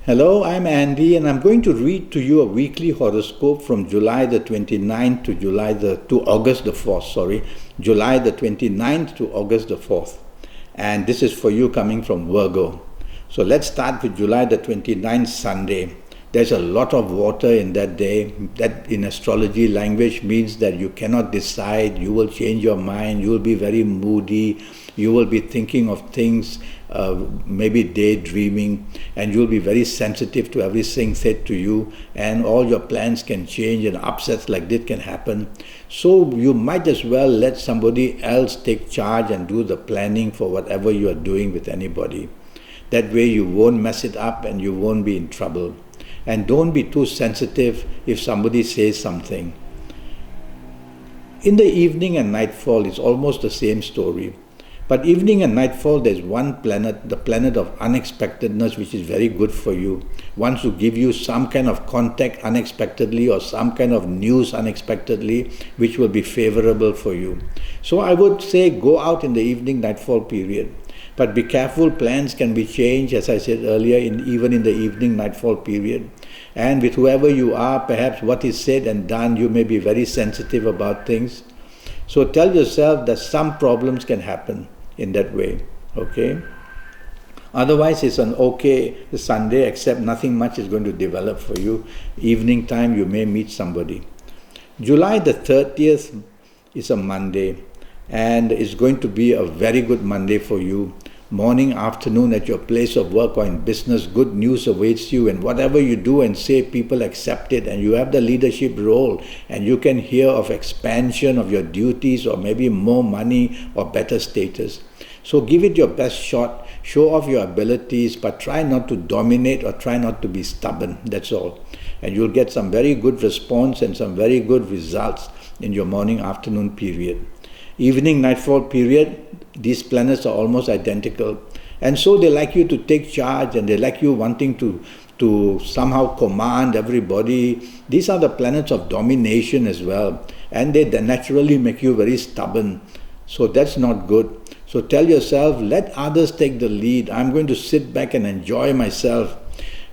Hello, I'm Andy, and I'm going to read to you a weekly horoscope from July the 29th to August the 4th, July the 29th to August the 4th. And this is for you coming from Virgo. So let's start with July the 29th, Sunday. There's a lot of water in that day. That in astrology language means that you cannot decide, you will change your mind, you will be very moody, you will be thinking of things, maybe daydreaming, and you'll be very sensitive to everything said to you, and all your plans can change and upsets like this can happen. So you might as well let somebody else take charge and do the planning for whatever you are doing with anybody. That way you won't mess it up and you won't be in trouble. And don't be too sensitive if somebody says something. In the evening and nightfall, it's almost the same story. But evening and nightfall, there's one planet, the planet of unexpectedness, which is very good for you. Wants to give you some kind of contact unexpectedly or some kind of news unexpectedly, which will be favorable for you. So I would say go out in the evening nightfall period. But be careful, plans can be changed, as I said earlier, even in the evening nightfall period. And with whoever you are, perhaps what is said and done, you may be very sensitive about things. So tell yourself that some problems can happen in that way, okay? Otherwise, it's an okay Sunday, except nothing much is going to develop for you. Evening time, you may meet somebody. July the 30th is a Monday, and it's going to be a very good Monday for you. Morning, afternoon at your place of work or in business, good news awaits you, and whatever you do and say, people accept it, and you have the leadership role, and you can hear of expansion of your duties or maybe more money or better status. So give it your best shot, show off your abilities, but try not to dominate or try not to be stubborn, that's all. And you'll get some very good response and some very good results in your morning, afternoon period. Evening, nightfall period, these planets are almost identical. And so they like you to take charge and they like you wanting to somehow command everybody. These are the planets of domination as well. And they naturally make you very stubborn. So that's not good. So tell yourself, let others take the lead. I'm going to sit back and enjoy myself.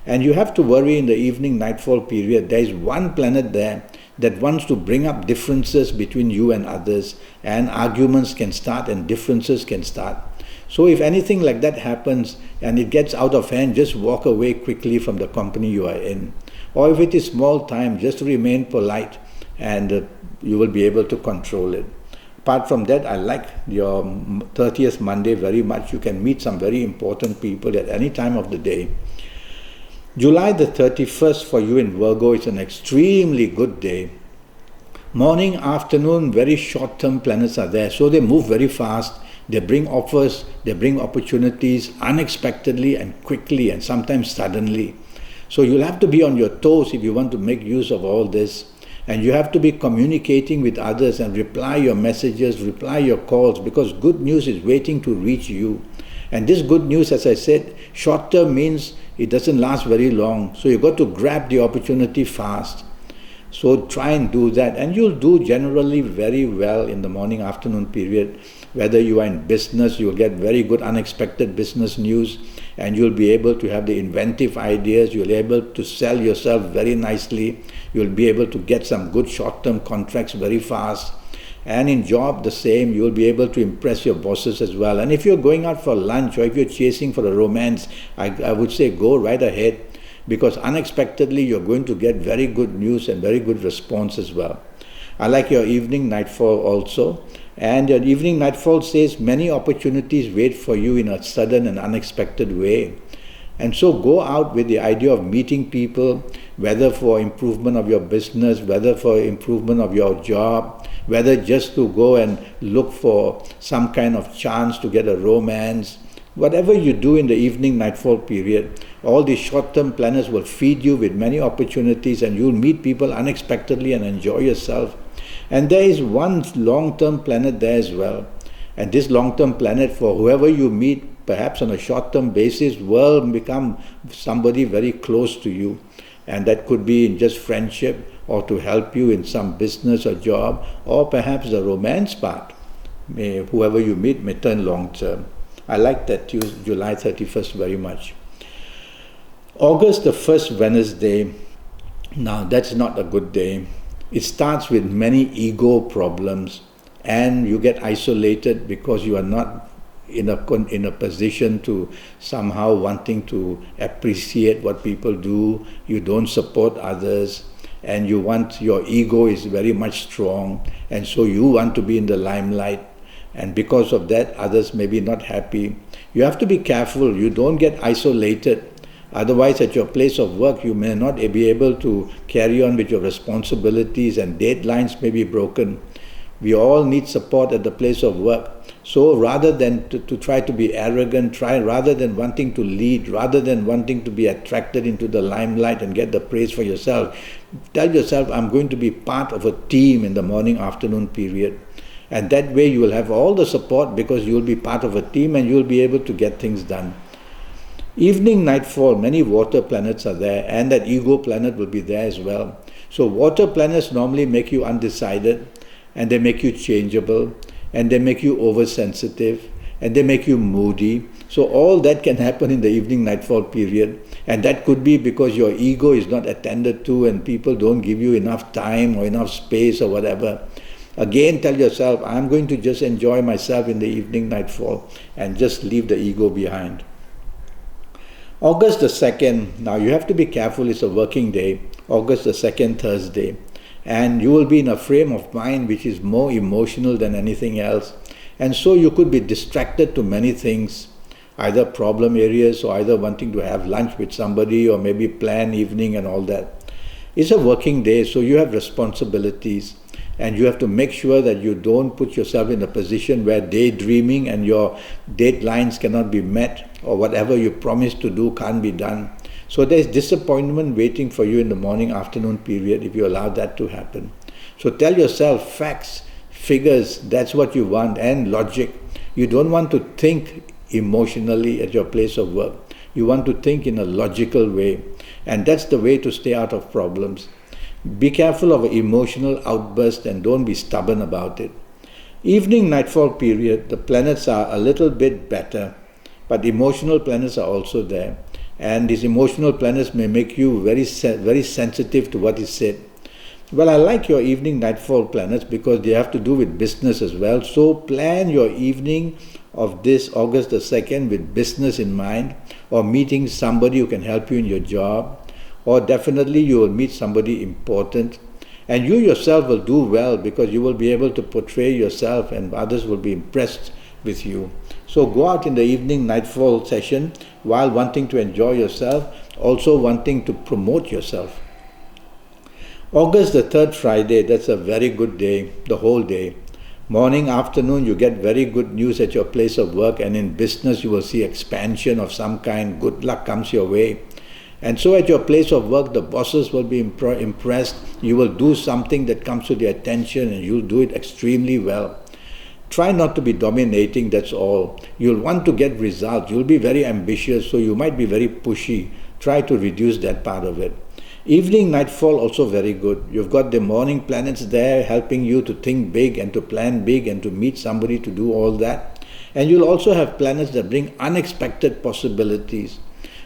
And you have to worry in the evening, nightfall period. There is one planet there that wants to bring up differences between you and others, and arguments can start and differences can start. So if anything like that happens and it gets out of hand, just walk away quickly from the company you are in. Or if it is small time, just remain polite and you will be able to control it. Apart from that, I like your 30th Monday very much. You can meet some very important people at any time of the day. July the 31st for you in Virgo is an extremely good day. Morning, afternoon, very short-term planets are there. So they move very fast. They bring offers, they bring opportunities unexpectedly and quickly and sometimes suddenly. So you'll have to be on your toes if you want to make use of all this. And you have to be communicating with others and reply your messages, reply your calls, because good news is waiting to reach you. And this good news, as I said, short-term means it doesn't last very long. So you've got to grab the opportunity fast. So try and do that. And you'll do generally very well in the morning, afternoon period. Whether you are in business, you'll get very good unexpected business news. And you'll be able to have the inventive ideas. You'll be able to sell yourself very nicely. You'll be able to get some good short-term contracts very fast. And in job, the same, you'll be able to impress your bosses as well. And if you're going out for lunch or if you're chasing for a romance, I would say go right ahead, because unexpectedly you're going to get very good news and very good response as well. I like your evening nightfall also. And your evening nightfall says many opportunities wait for you in a sudden and unexpected way. And so go out with the idea of meeting people, whether for improvement of your business, whether for improvement of your job, whether just to go and look for some kind of chance to get a romance. Whatever you do in the evening nightfall period, all these short-term planets will feed you with many opportunities and you'll meet people unexpectedly and enjoy yourself. And there is one long-term planet there as well. And this long-term planet, for whoever you meet, perhaps on a short-term basis, will become somebody very close to you. And that could be in just friendship or to help you in some business or job, or perhaps the romance part. Whoever you meet may turn long-term. I like that July 31st very much. August the 1st, Wednesday. Now that's not a good day. It starts with many ego problems, and you get isolated because you are not in a position to somehow wanting to appreciate what people do. You don't support others, and your ego is very much strong, and so you want to be in the limelight, and because of that others may be not happy. You have to be careful you don't get isolated. Otherwise, at your place of work, you may not be able to carry on with your responsibilities, and deadlines may be broken. We all need support at the place of work. So rather than to try to be arrogant, rather than wanting to lead, rather than wanting to be attracted into the limelight and get the praise for yourself, tell yourself, I'm going to be part of a team in the morning, afternoon period. And that way you will have all the support because you will be part of a team and you will be able to get things done. Evening, nightfall, many water planets are there, and that ego planet will be there as well. So water planets normally make you undecided, and they make you changeable, and they make you oversensitive, and they make you moody. So all that can happen in the evening, nightfall period, and that could be because your ego is not attended to and people don't give you enough time or enough space or whatever. Again, tell yourself, I'm going to just enjoy myself in the evening, nightfall, and just leave the ego behind. August the 2nd, now you have to be careful, it's a working day, August the 2nd, Thursday, and you will be in a frame of mind which is more emotional than anything else, and so you could be distracted to many things, either problem areas or either wanting to have lunch with somebody or maybe plan evening and all that. It's a working day, so you have responsibilities, and you have to make sure that you don't put yourself in a position where daydreaming and your deadlines cannot be met, or whatever you promised to do can't be done. So there's disappointment waiting for you in the morning, afternoon period if you allow that to happen. So tell yourself facts, figures, that's what you want, and logic. You don't want to think emotionally at your place of work. You want to think in a logical way, and that's the way to stay out of problems. Be careful of an emotional outburst and don't be stubborn about it. Evening, nightfall period, the planets are a little bit better, but emotional planets are also there. And these emotional planets may make you very sensitive to what is said. Well, I like your evening, nightfall planets because they have to do with business as well. So plan your evening of this August the 2nd with business in mind, or meeting somebody who can help you in your job, or definitely you will meet somebody important, and you yourself will do well because you will be able to portray yourself and others will be impressed with you. So go out in the evening, nightfall session while wanting to enjoy yourself, also wanting to promote yourself. August the 3rd, Friday, that's a very good day, the whole day. Morning, afternoon, you get very good news at your place of work, and in business you will see expansion of some kind. Good luck comes your way. And so at your place of work, the bosses will be impressed. You will do something that comes to their attention and you'll do it extremely well. Try not to be dominating, that's all. You'll want to get results. You'll be very ambitious, so you might be very pushy. Try to reduce that part of it. Evening, nightfall, also very good. You've got the morning planets there helping you to think big and to plan big and to meet somebody to do all that. And you'll also have planets that bring unexpected possibilities.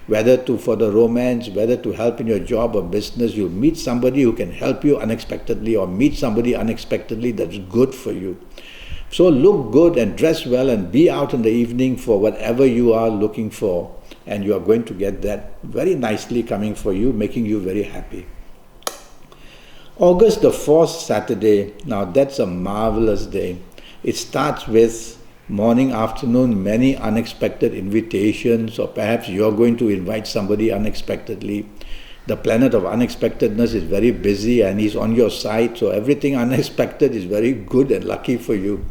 Whether for the romance, whether to help in your job or business, you meet somebody who can help you unexpectedly, or meet somebody unexpectedly that's good for you. So look good and dress well and be out in the evening for whatever you are looking for, and you are going to get that very nicely coming for you, making you very happy. August the 4th, Saturday, now that's a marvelous day. It starts with morning, afternoon, many unexpected invitations, or perhaps you're going to invite somebody unexpectedly. The planet of unexpectedness is very busy and he's on your side, so everything unexpected is very good and lucky for you.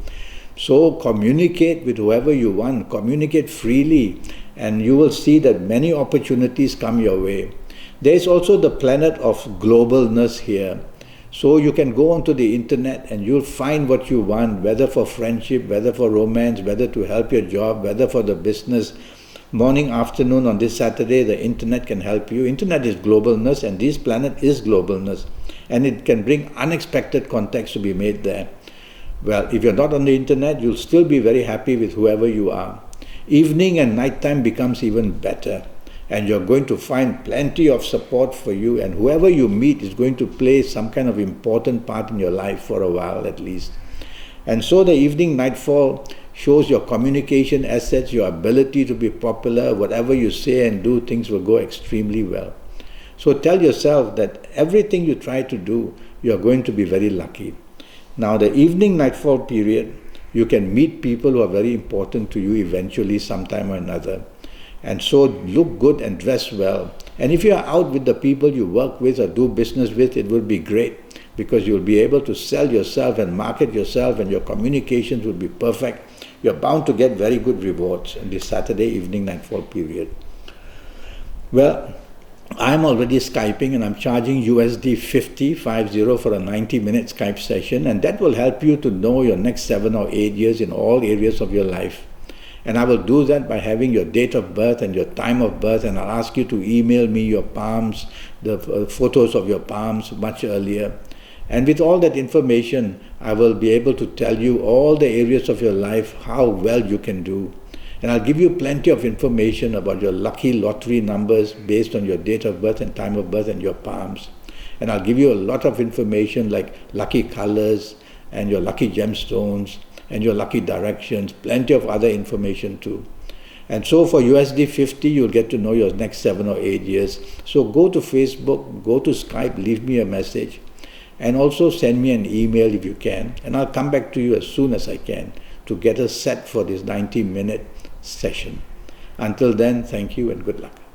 So communicate with whoever you want, communicate freely, and you will see that many opportunities come your way. There is also the planet of globalness here. So you can go onto the internet and you'll find what you want, whether for friendship, whether for romance, whether to help your job, whether for the business. Morning, afternoon on this Saturday, the internet can help you. Internet is globalness, and this planet is globalness. And it can bring unexpected contacts to be made there. Well, if you're not on the internet, you'll still be very happy with whoever you are. Evening and nighttime becomes even better. and you're going to find plenty of support for you, and whoever you meet is going to play some kind of important part in your life for a while at least. And so the evening nightfall shows your communication assets, your ability to be popular. Whatever you say and do, things will go extremely well. So tell yourself that everything you try to do, you're going to be very lucky. Now the evening nightfall period, you can meet people who are very important to you eventually sometime or another. And so look good and dress well. And if you are out with the people you work with or do business with, it will be great, because you'll be able to sell yourself and market yourself, and your communications will be perfect. You're bound to get very good rewards in this Saturday evening nightfall period. Well, I'm already Skyping, and I'm charging USD 50 for a 90-minute Skype session, and that will help you to know your next 7 or 8 years in all areas of your life. And I will do that by having your date of birth and your time of birth, and I'll ask you to email me your palms, the photos of your palms much earlier. And with all that information, I will be able to tell you all the areas of your life, how well you can do. And I'll give you plenty of information about your lucky lottery numbers based on your date of birth and time of birth and your palms. And I'll give you a lot of information like lucky colors and your lucky gemstones and your lucky directions, plenty of other information too. And so for USD 50, you'll get to know your next 7 or 8 years. So go to Facebook, go to Skype, leave me a message, and also send me an email if you can, and I'll come back to you as soon as I can to get us set for this 90-minute session. Until then, thank you and good luck.